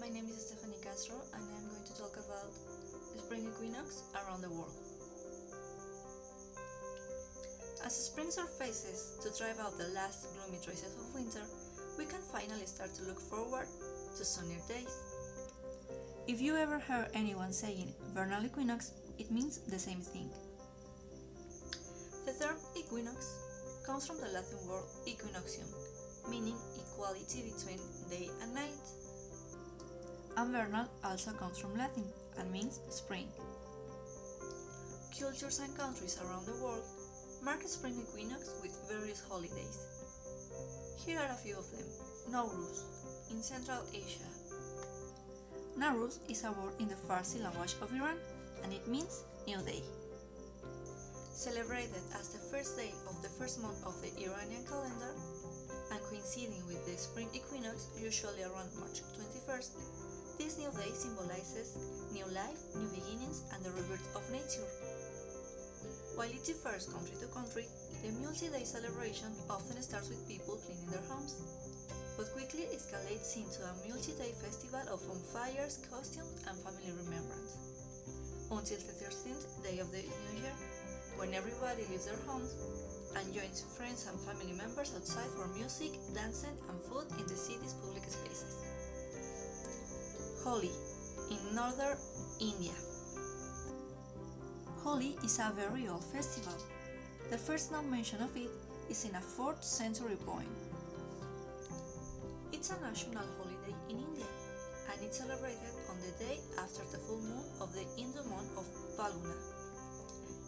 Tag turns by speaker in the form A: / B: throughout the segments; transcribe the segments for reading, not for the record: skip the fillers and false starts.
A: my name is Castro and I'm going to talk about the spring equinox around the world. As spring surfaces to drive out the last gloomy traces of winter, we can finally start to look forward to sunnier days. If you ever heard anyone saying vernal equinox, it means the same thing. The term equinox comes from the Latin word equinoxium, meaning equality between day and night. And vernal also comes from Latin and means spring. Cultures and countries around the world mark spring equinox with various holidays. Here are a few of them. Nowruz, in Central Asia. Nowruz is a word in the Farsi language of Iran, and it means new day. Celebrated as the first day of the first month of the Iranian calendar, and coinciding with the spring equinox, usually around March 21st, this new day symbolizes new life, new beginnings, and the rebirth of nature. While it differs country to country, the multi-day celebration often starts with people cleaning their homes, but quickly escalates into a multi-day festival of bonfires, costumes, and family remembrance, until the 13th day of the new year, when everybody leaves their homes and joins friends and family members outside for music, dancing, and food in the city's public spaces. Holi, in northern India. Holi is a very old festival. The first known mention of it is in a 4th century poem. It's a national holiday in India, and it's celebrated on the day after the full moon of the Hindu month of Falguna.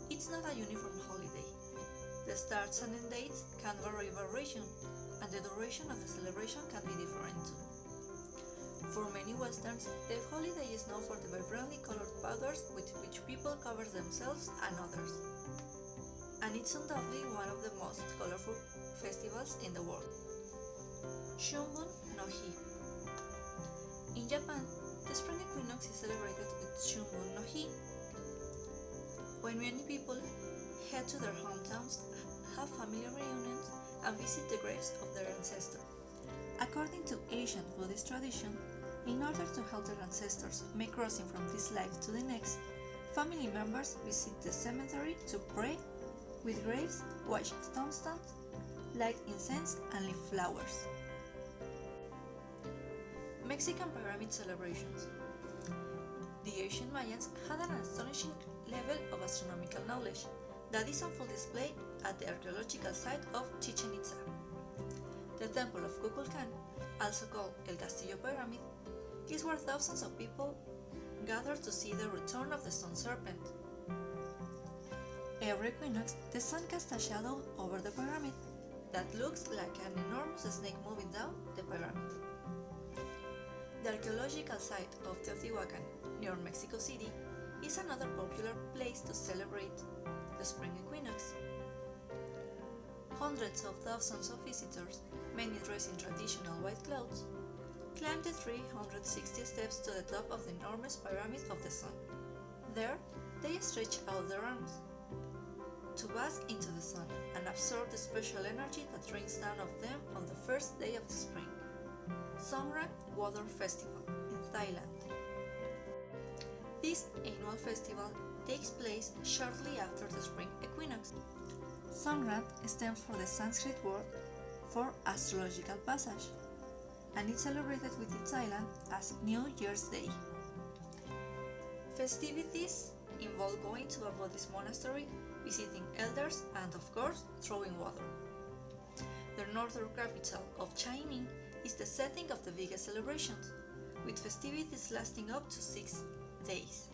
A: It's not a uniform holiday. The starts and end dates can vary by region, and the duration of the celebration can be different too. For many Westerns, the holiday is known for the vibrantly colored powders with which people cover themselves and others, and it's undoubtedly one of the most colorful festivals in the world. Shunbun no Hi. In Japan, the spring equinox is celebrated with Shunbun no Hi, when many people head to their hometowns, have family reunions, and visit the graves of their ancestors. According to ancient Buddhist tradition, in order to help their ancestors make crossing from this life to the next, family members visit the cemetery to pray with graves, wash tombstones, light incense, and leave flowers. Mexican pyramid celebrations. The ancient Mayans had an astonishing level of astronomical knowledge that is on full display at the archaeological site of Chichen Itza. The temple of Kukulkan, also called El Castillo Pyramid, is where thousands of people gather to see the return of the sun serpent. Every equinox, the sun casts a shadow over the pyramid that looks like an enormous snake moving down the pyramid. The archaeological site of Teotihuacan, near Mexico City, is another popular place to celebrate the spring equinox. Hundreds of thousands of visitors, many dressed in traditional white clothes, climb the 360 steps to the top of the enormous pyramid of the sun. There, they stretch out their arms to bask into the sun and absorb the special energy that rains down of them on the first day of the spring. Songkran Water Festival in Thailand. This annual festival takes place shortly after the spring equinox. Songkran stems from the Sanskrit word for astrological passage, and it's celebrated within Thailand as New Year's Day. Festivities involve going to a Buddhist monastery, visiting elders, and of course, throwing water. The northern capital of Chiang is the setting of the biggest celebrations, with festivities lasting up to 6 days.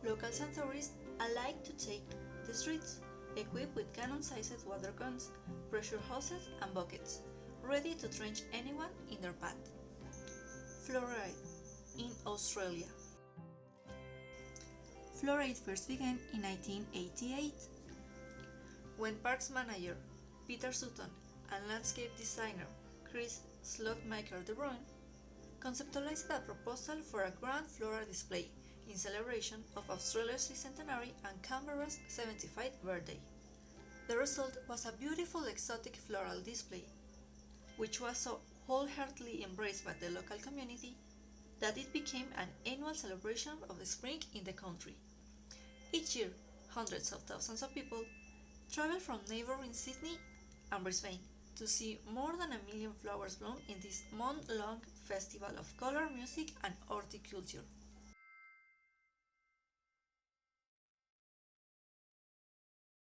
A: Locals and tourists alike to take the streets, equipped with cannon-sized water guns, pressure hoses, and buckets, ready to drench anyone in their path. Fluoride in Australia. Fluoride first began in 1988, when parks manager Peter Sutton and landscape designer Chris Slotmaker de Bruin conceptualized a proposal for a grand floral display in celebration of Australia's Bicentenario and Canberra's 75th birthday. The result was a beautiful exotic floral display, which was so wholeheartedly embraced by the local community that it became an annual celebration of the spring in the country. Each year, hundreds of thousands of people travel from neighboring Sydney and Brisbane to see more than a million flowers bloom in this month-long festival of color, music, and horticulture.